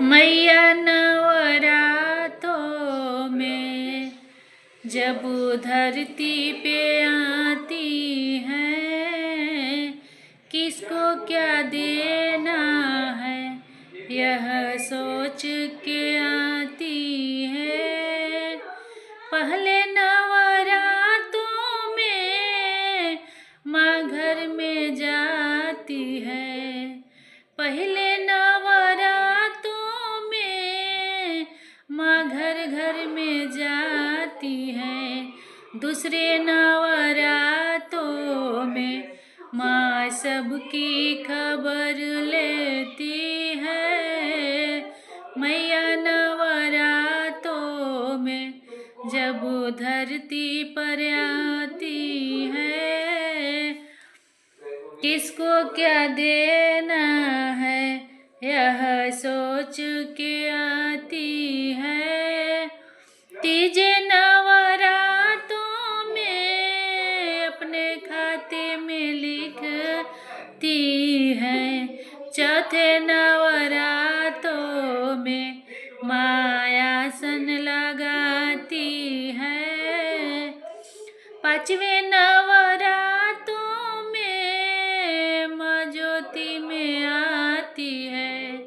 मैया नवरातों में जब धरती पे आती हैं, किसको क्या देना है यह सोच के आती है। पहले नवरातों में माँ घर में जाती है, पहले नवरातों में माँ घर घर में जाती है। दूसरे नवरातों में माँ सबकी खबर लेती है। मैया नवरातों में जब धरती पर आती है, किसको क्या देना है यह सोच के आती है। तीजे नवरातों में अपने खाते में लिखती है, चौथे नवरातों में मायासन लगाती है, पांचवें नवरातों में माँ ज्योति में आती है,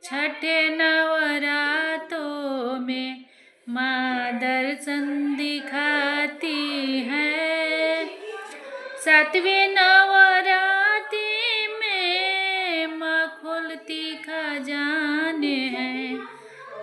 छठे नवरातों में माँ दर्शन दिखाती है, सातवें नवरात्रि में माँ खोलती खजाने हैं,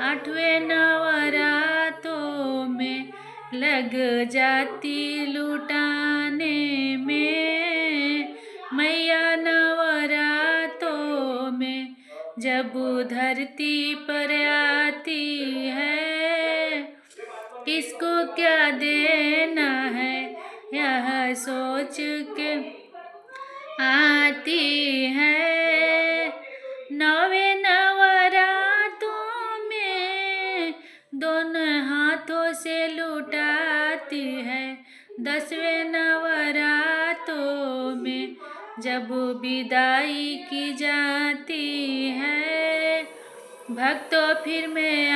आठवें नवरातों में लग जाती लुटाने में। मैया नवरातों में जब धरती पर आती है, किसको क्या देना है यह सोच के आती है। नौवे नवरातों में दोनों हाथों से लुटाती है, दसवें नवरातों में जब विदाई की जाती है, भक्तों फिर मैं